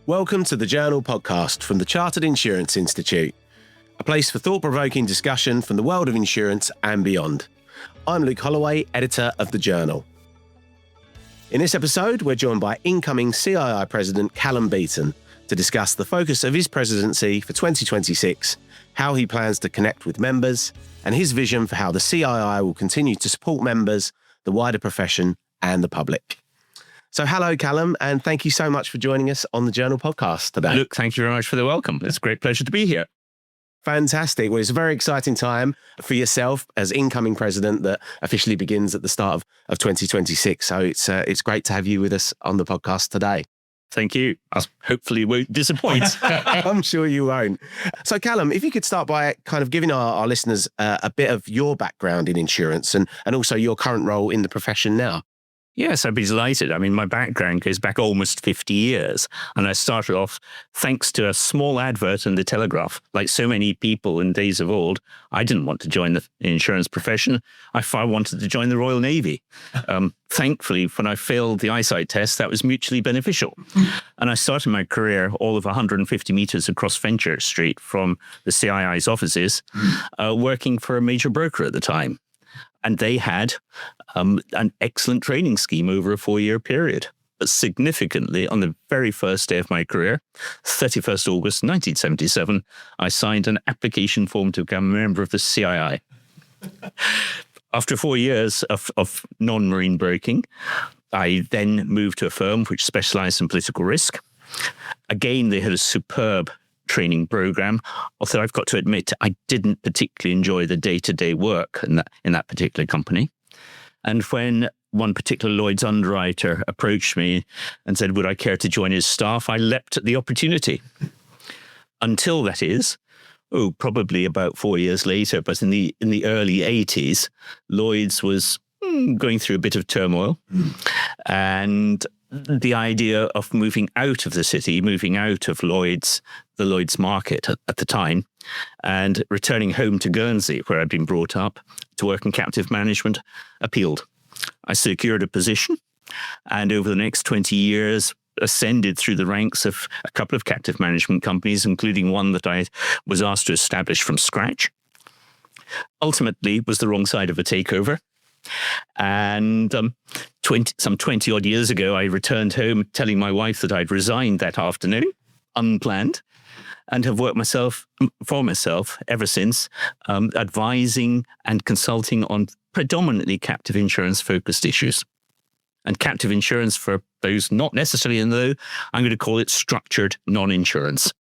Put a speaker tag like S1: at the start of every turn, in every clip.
S1: Welcome to the Journal podcast from the Chartered Insurance Institute, a place for thought-provoking discussion from the world of insurance and beyond. I'm Luke Holloway, editor of the Journal. In this episode, we're joined by incoming CII President Callum Beaton to discuss the focus of his presidency for 2026, how he plans to connect with members, and his vision for how the CII will continue to support members, the wider profession, and the public. So hello, Callum, and thank you so much for joining us on the Journal podcast today.
S2: Luke, thank you very much for the welcome. It's a great pleasure to be here.
S1: Fantastic. Well, it's a very exciting time for yourself as incoming president that officially begins at the start of 2026. So it's great to have you with us on the podcast today.
S2: Thank you. I hopefully won't disappoint.
S1: I'm sure you won't. So, Callum, if you could start by kind of giving our listeners a bit of your background in insurance and also your current role in the profession now.
S2: Yes, I'd be delighted. I mean, my background goes back almost 50 years. And I started off thanks to a small advert in the Telegraph. Like so many people in days of old, I didn't want to join the insurance profession. I wanted to join the Royal Navy. Thankfully, when I failed the eyesight test, that was mutually beneficial. And I started my career all of 150 metres across Fenchurch Street from the CII's offices, working for a major broker at the time. And they had an excellent training scheme over a 4-year period. But significantly, on the very first day of my career, 31st August 1977, I signed an application form to become a member of the CII. After 4 years of non-marine broking, I then moved to a firm which specialised in political risk. Again, they had a superb training program, although I've got to admit I didn't particularly enjoy the day-to-day work in that particular company. And when one particular Lloyd's underwriter approached me and said, would I care to join his staff, I leapt at the opportunity. Until that is, probably about 4 years later, but in the early 80s, Lloyd's was going through a bit of turmoil. And the idea of moving out of the city, moving out of the Lloyd's market at the time, and returning home to Guernsey, where I'd been brought up, to work in captive management, appealed. I secured a position, and over the next 20 years, ascended through the ranks of a couple of captive management companies, including one that I was asked to establish from scratch. Ultimately, was the wrong side of a takeover. And some 20 odd years ago, I returned home telling my wife that I'd resigned that afternoon, unplanned, and have worked for myself ever since, advising and consulting on predominantly captive insurance focused issues. And captive insurance, for those not necessarily in the know, I'm going to call it structured non-insurance.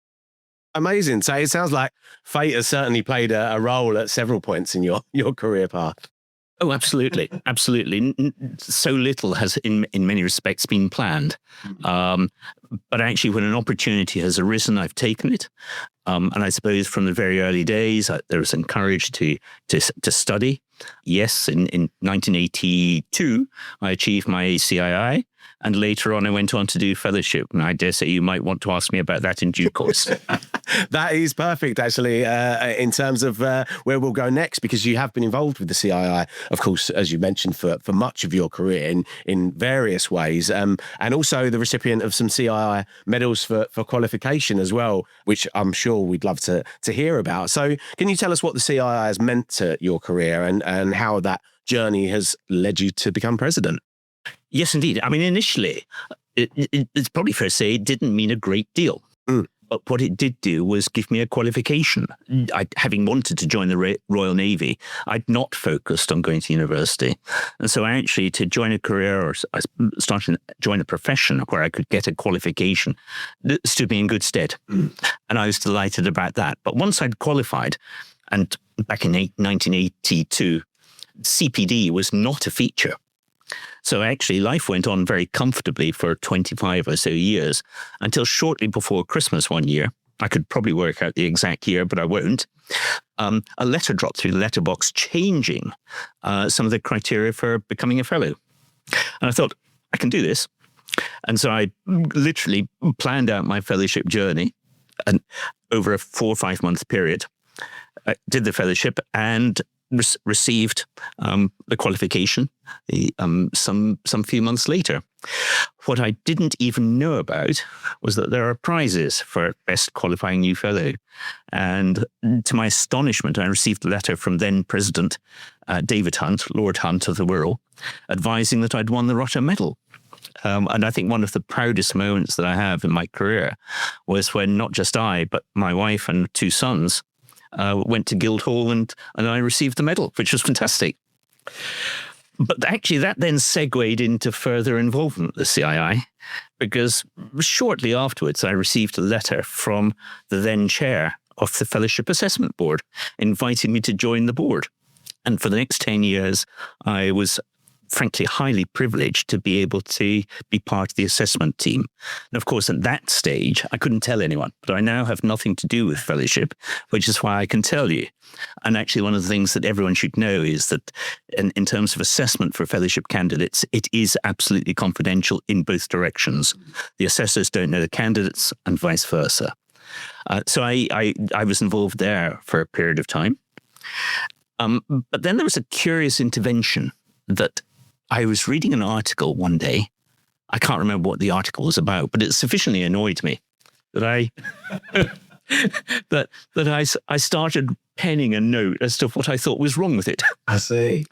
S1: Amazing. So it sounds like fate has certainly played a role at several points in your career path.
S2: Oh, absolutely. Absolutely. So little has, in many respects, been planned. But actually, when an opportunity has arisen, I've taken it. And I suppose from the very early days, I was encouraged to study. Yes, in 1982, I achieved my CII. And later on, I went on to do fellowship. And I dare say you might want to ask me about that in due course.
S1: That is perfect, actually, in terms of where we'll go next, because you have been involved with the CII, of course, as you mentioned, for much of your career in various ways, and also the recipient of some CII medals for qualification as well, which I'm sure we'd love to hear about. So can you tell us what the CII has meant to your career and how that journey has led you to become president?
S2: Yes, indeed. I mean, initially, it's probably fair to say it didn't mean a great deal. But what it did do was give me a qualification. Having wanted to join the Royal Navy, I'd not focused on going to university. And so actually to join a career or join a profession where I could get a qualification stood me in good stead. And I was delighted about that. But once I'd qualified, and back in 1982, CPD was not a feature. So actually, life went on very comfortably for 25 or so years until shortly before Christmas one year. I could probably work out the exact year, but I won't. A letter dropped through the letterbox changing some of the criteria for becoming a fellow. And I thought, I can do this. And so I literally planned out my fellowship journey and over a 4 or 5 month period. I did the fellowship, and received the qualification some few months later. What I didn't even know about was that there are prizes for Best Qualifying New Fellow. And to my astonishment, I received a letter from then President David Hunt, Lord Hunt of the Wirral, advising that I'd won the Rotter Medal. And I think one of the proudest moments that I have in my career was when not just I, but my wife and 2 sons went to Guildhall and I received the medal, which was fantastic. But actually, that then segued into further involvement with the CII, because shortly afterwards, I received a letter from the then chair of the Fellowship Assessment Board inviting me to join the board. And for the next 10 years, I was frankly highly privileged to be able to be part of the assessment team. And of course, at that stage, I couldn't tell anyone, but I now have nothing to do with fellowship, which is why I can tell you. And actually, one of the things that everyone should know is that in terms of assessment for fellowship candidates, it is absolutely confidential in both directions. The assessors don't know the candidates and vice versa. So I was involved there for a period of time. But then there was a curious intervention that I was reading an article one day. I can't remember what the article was about, but it sufficiently annoyed me that I started penning a note as to what I thought was wrong with it.
S1: I see.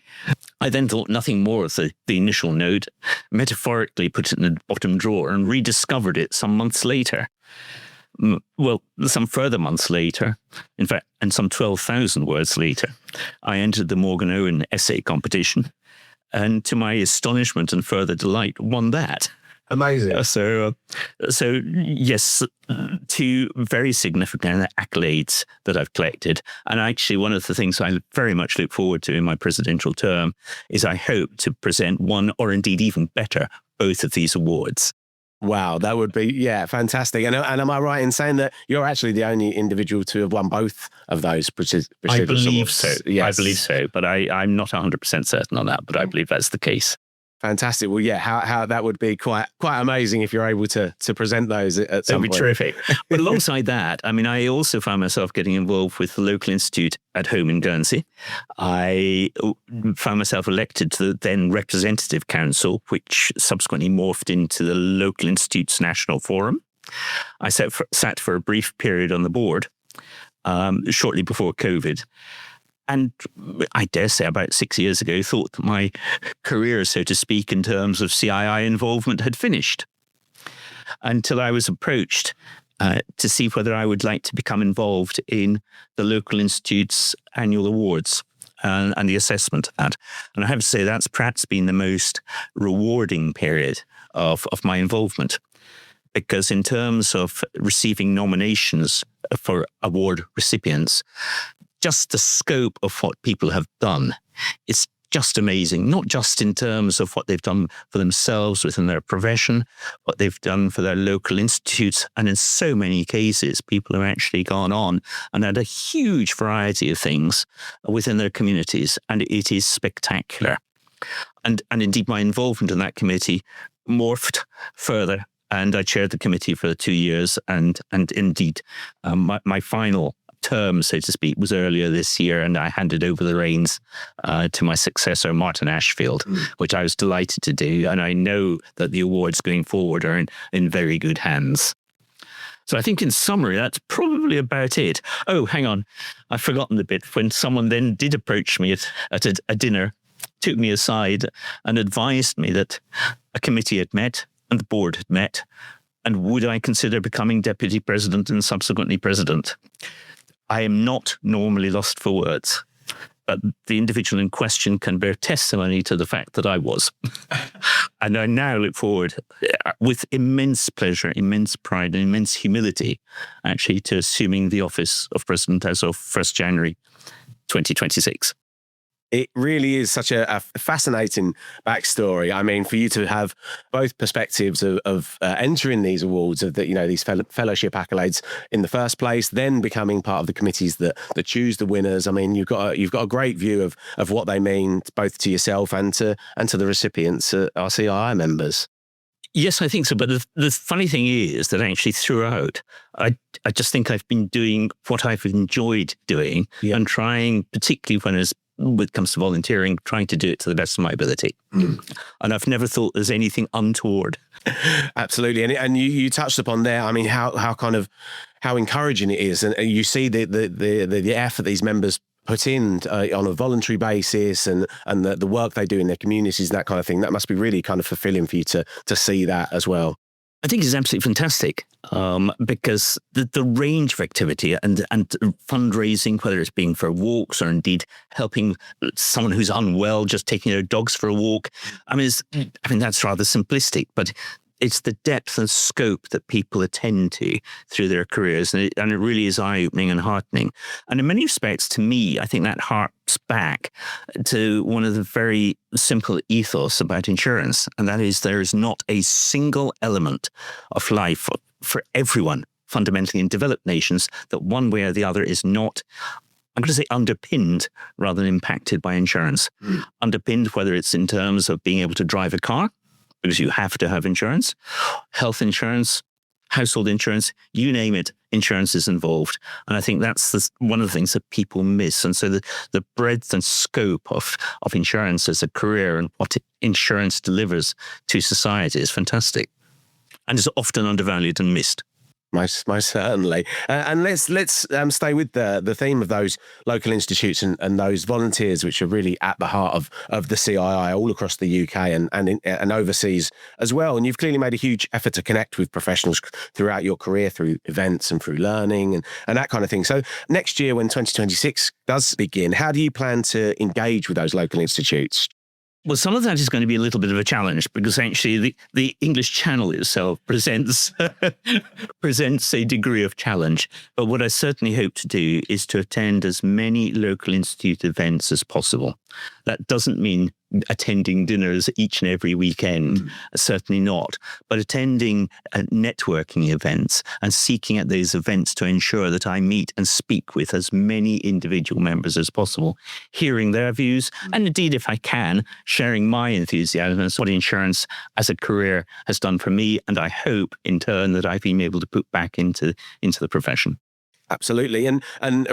S2: I then thought nothing more of the initial note, metaphorically put it in the bottom drawer and rediscovered it some months later. Well, some further months later, in fact, and some 12,000 words later, I entered the Morgan Owen essay competition. And to my astonishment and further delight, won that.
S1: Amazing.
S2: So yes, 2 very significant accolades that I've collected. And actually, one of the things I very much look forward to in my presidential term is I hope to present one, or indeed even better, both of these awards.
S1: Wow, that would be, fantastic. And am I right in saying that you're actually the only individual to have won both of those prestigious
S2: I believe
S1: awards?
S2: so.
S1: Yes.
S2: I believe so, but I'm not 100% certain on that, but I believe that's the case.
S1: Fantastic. Well, how that would be quite amazing if you're able to present those at some point.
S2: That'd be terrific. But alongside that, I mean, I also found myself getting involved with the local institute at home in Guernsey. I found myself elected to the then Representative Council, which subsequently morphed into the Local Institutes National Forum. I sat for a brief period on the board shortly before COVID. And I dare say about 6 years ago, thought that my career, so to speak, in terms of CII involvement had finished. Until I was approached to see whether I would like to become involved in the local institute's annual awards and the assessment of that. And I have to say that's perhaps been the most rewarding period of my involvement. Because in terms of receiving nominations for award recipients, just the scope of what people have done, it's just amazing, not just in terms of what they've done for themselves within their profession, what they've done for their local institutes. And in so many cases, people have actually gone on and had a huge variety of things within their communities. And it is spectacular. And indeed, my involvement in that committee morphed further. And I chaired the committee for 2 years. And indeed, my final term, so to speak, was earlier this year, and I handed over the reins to my successor, Martin Ashfield, which I was delighted to do. And I know that the awards going forward are in very good hands. So I think in summary, that's probably about it. Oh, hang on. I've forgotten the bit when someone then did approach me at a dinner, took me aside and advised me that a committee had met and the board had met, and would I consider becoming deputy president and subsequently president? I am not normally lost for words, but the individual in question can bear testimony to the fact that I was. And I now look forward with immense pleasure, immense pride, and immense humility, actually, to assuming the office of president as of 1st January 2026.
S1: It really is such a fascinating backstory. I mean, for you to have both perspectives of entering these awards, of these fellowship accolades in the first place, then becoming part of the committees that choose the winners. I mean, you've got a great view of what they mean both to yourself and to the recipients, our CII members.
S2: Yes, I think so. But the funny thing is that actually throughout, I just think I've been doing what I've enjoyed doing and trying, particularly when there's when it comes to volunteering, trying to do it to the best of my ability. And I've never thought there's anything untoward.
S1: Absolutely. And you touched upon there, I mean, how encouraging it is. And you see the effort these members put in on a voluntary basis and the work they do in their communities, that kind of thing. That must be really kind of fulfilling for you to see that as well.
S2: I think it's absolutely fantastic because the range of activity and fundraising, whether it's being for walks or indeed helping someone who's unwell, just taking their dogs for a walk. I mean, that's rather simplistic, but it's the depth and scope that people attend to through their careers. And it really is eye-opening and heartening. And in many respects, to me, I think that harks back to one of the very simple ethos about insurance. And that is there is not a single element of life for everyone, fundamentally in developed nations, that one way or the other is not, I'm going to say, underpinned rather than impacted by insurance. Underpinned, whether it's in terms of being able to drive a car, because you have to have insurance, health insurance, household insurance, you name it, insurance is involved. And I think that's one of the things that people miss. And so the breadth and scope of insurance as a career and what insurance delivers to society is fantastic. And is often undervalued and missed.
S1: Most certainly. And let's stay with the theme of those local institutes and those volunteers, which are really at the heart of the CII all across the UK and overseas as well. And you've clearly made a huge effort to connect with professionals throughout your career, through events and through learning and that kind of thing. So next year, when 2026 does begin, how do you plan to engage with those local institutes?
S2: Well, some of that is going to be a little bit of a challenge because actually the English Channel itself presents a degree of challenge. But what I certainly hope to do is to attend as many local institute events as possible. That doesn't mean attending dinners each and every weekend, certainly not, but attending networking events and seeking at those events to ensure that I meet and speak with as many individual members as possible, hearing their views, and indeed, if I can, sharing my enthusiasm and what insurance as a career has done for me, and I hope in turn that I've been able to put back into the profession.
S1: Absolutely. And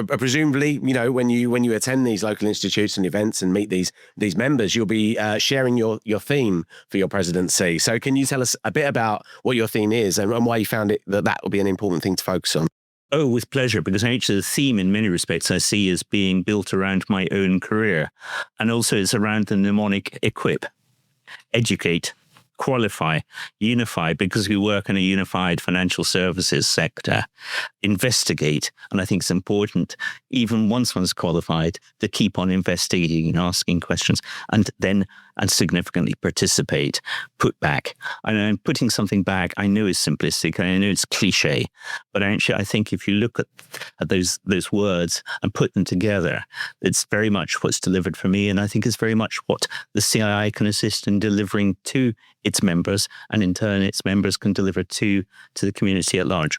S1: presumably, you know, when you attend these local institutes and events and meet these members, you'll be sharing your theme for your presidency. So can you tell us a bit about what your theme is and why you found it that will be an important thing to focus on?
S2: Oh, with pleasure, because actually the theme in many respects I see as being built around my own career. And also it's around the mnemonic equip, educate, qualify, unify, because we work in a unified financial services sector, investigate. And I think it's important, even once one's qualified, to keep on investigating and asking questions and significantly participate, put back. And putting something back, I know is simplistic, I know it's cliche, but actually I think if you look at those words and put them together, it's very much what's delivered for me. And I think it's very much what the CII can assist in delivering to its members, and in turn its members can deliver to the community at large.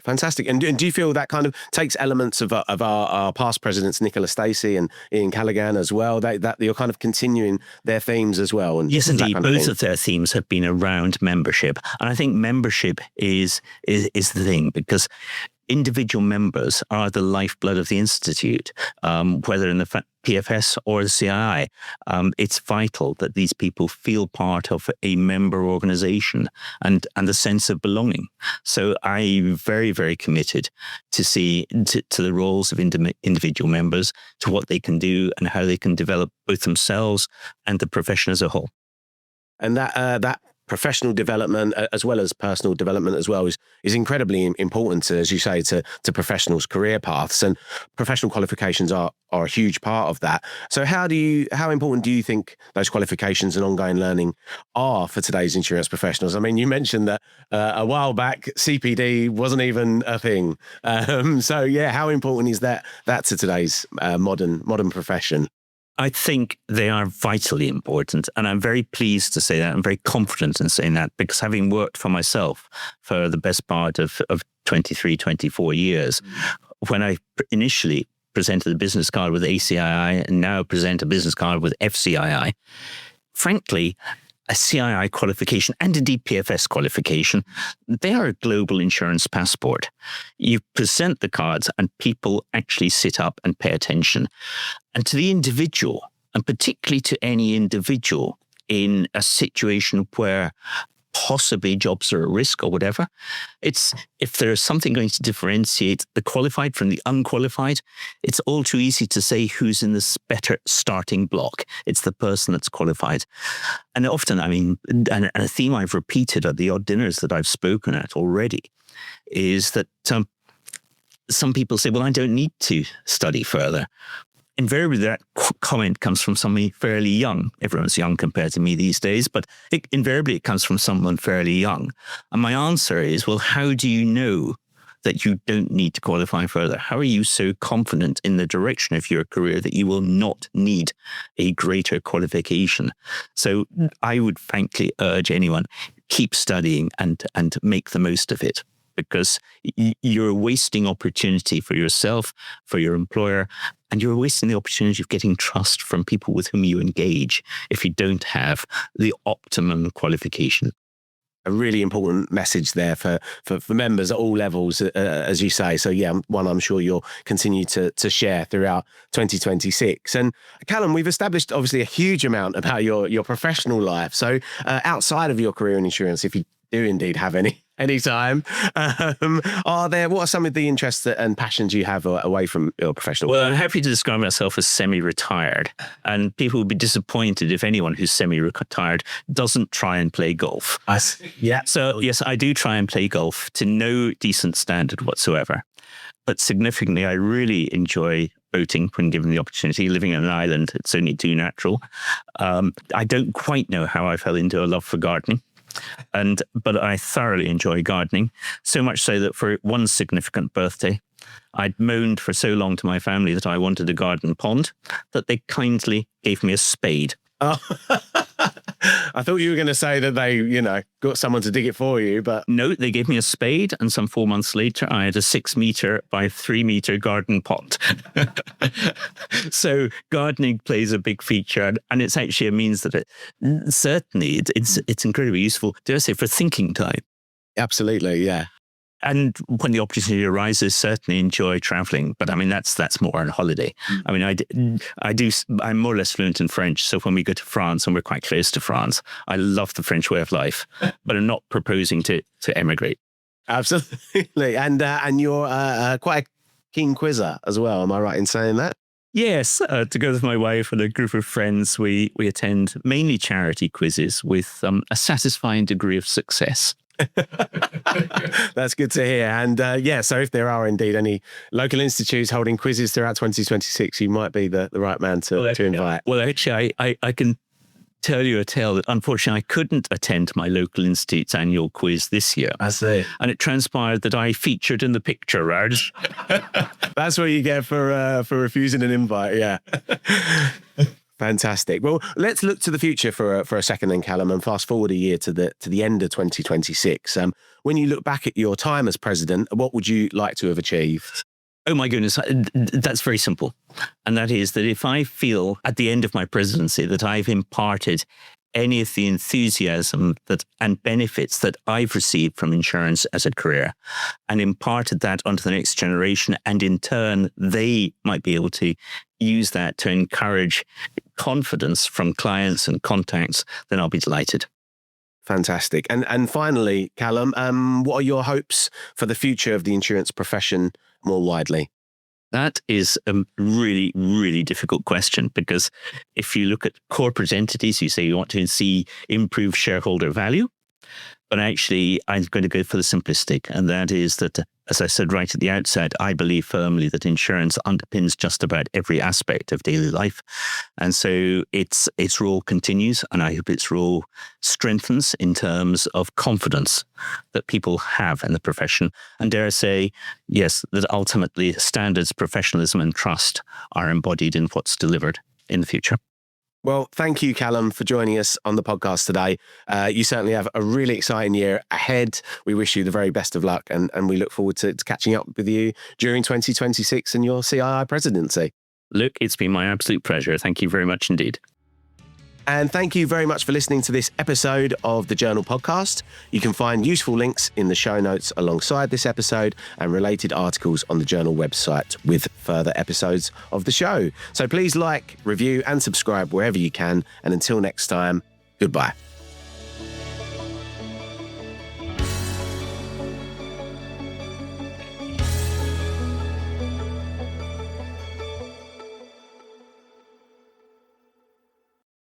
S1: Fantastic. And do you feel that kind of takes elements of our past presidents, Nicola Stacey and Ian Callaghan as well, that you're kind of continuing their themes as well? And
S2: yes, indeed. Both of their themes have been around membership. And I think membership is the thing, because individual members are the lifeblood of the Institute, whether in the PFS or the CII. It's vital that these people feel part of a member organisation and the sense of belonging. So I'm very, very committed to the roles of individual members, to what they can do and how they can develop both themselves and the profession as a whole.
S1: And that professional development as well as personal development as well is incredibly important, as you say, to professionals' career paths, and professional qualifications are a huge part of that. So how important do you think those qualifications and ongoing learning are for today's insurance professionals? I mean, you mentioned that a while back CPD wasn't even a thing. So yeah, how important is that to today's modern profession?
S2: I think they are vitally important, and I'm very pleased to say that. I'm very confident in saying that, because having worked for myself for the best part of 23, 24 years, when I initially presented a business card with ACII and now present a business card with FCII, frankly, a CII qualification and indeed PFS qualification, they are a global insurance passport. You present the cards and people actually sit up and pay attention. And to the individual, and particularly to any individual in a situation where possibly jobs are at risk or whatever, it's if there is something going to differentiate the qualified from the unqualified, it's all too easy to say who's in this better starting block. It's the person that's qualified. And often, I mean, and a theme I've repeated at the odd dinners that I've spoken at already is that some people say, well, I don't need to study further. Invariably, that comment comes from somebody fairly young. Everyone's young compared to me these days, but invariably it comes from someone fairly young. And my answer is, well, how do you know that you don't need to qualify further? How are you so confident in the direction of your career that you will not need a greater qualification? So I would frankly urge anyone, keep studying and make the most of it, because you're wasting opportunity for yourself, for your employer, and you're wasting the opportunity of getting trust from people with whom you engage if you don't have the optimum qualification.
S1: A really important message there for members at all levels, as you say. So yeah, one I'm sure you'll continue to share throughout 2026. And Callum, we've established obviously a huge amount about your professional life. So outside of your career in insurance, if you do indeed have any time, what are some of the interests and passions you have away from your professional?
S2: Well, I'm happy to describe myself as semi-retired, and people will be disappointed if anyone who's semi-retired doesn't try and play golf.
S1: Yeah.
S2: So yes, I do try and play golf to no decent standard whatsoever. But significantly, I really enjoy boating when given the opportunity. Living on an island, it's only too natural. I don't quite know how I fell into a love for gardening. But I thoroughly enjoy gardening, so much so that for one significant birthday, I'd moaned for so long to my family that I wanted a garden pond that they kindly gave me a spade.
S1: Oh. I thought you were going to say that they, got someone to dig it for you, but...
S2: No, they gave me a spade, and some 4 months later, I had a 6 metre by 3 metre garden pot. So gardening plays a big feature, and it's actually a means that it's incredibly useful, dare I say, for thinking time.
S1: Absolutely, yeah.
S2: And when the opportunity arises, certainly enjoy traveling. But I mean, that's more on holiday. I mean, I'm more or less fluent in French. So when we go to France, and we're quite close to France, I love the French way of life, but I'm not proposing to emigrate.
S1: Absolutely. And you're quite a keen quizzer as well. Am I right in saying that?
S2: Yes, together with my wife and a group of friends, we attend mainly charity quizzes with a satisfying degree of success.
S1: That's good to hear. And so if there are indeed any local institutes holding quizzes throughout 2026, you might be the right man to invite.
S2: Well, actually, I can tell you a tale that unfortunately I couldn't attend my local institute's annual quiz this year.
S1: I see.
S2: And it transpired that I featured in the picture round.
S1: That's what you get for refusing an invite, yeah. Fantastic. Well, let's look to the future for a second then, Callum, and fast forward a year to the end of 2026. When you look back at your time as president, what would you like to have achieved?
S2: Oh my goodness, that's very simple. And that is that if I feel at the end of my presidency that I've imparted any of the enthusiasm and benefits that I've received from insurance as a career and imparted that onto the next generation, and in turn, they might be able to use that to encourage confidence from clients and contacts, then I'll be delighted.
S1: Fantastic. And finally, Callum, what are your hopes for the future of the insurance profession more widely?
S2: That is a really, really difficult question, because if you look at corporate entities, you say you want to see improved shareholder value. But actually, I'm going to go for the simplistic. And that is that, as I said right at the outset, I believe firmly that insurance underpins just about every aspect of daily life. And so its role continues, and I hope its role strengthens in terms of confidence that people have in the profession. And dare I say, yes, that ultimately standards, professionalism and trust are embodied in what's delivered in the future.
S1: Well, thank you, Callum, for joining us on the podcast today. You certainly have a really exciting year ahead. We wish you the very best of luck, and we look forward to catching up with you during 2026 and your CII presidency.
S2: Luke, it's been my absolute pleasure. Thank you very much indeed.
S1: And thank you very much for listening to this episode of the Journal podcast. You can find useful links in the show notes alongside this episode and related articles on the Journal website with further episodes of the show. So please like, review and subscribe wherever you can. And until next time, goodbye.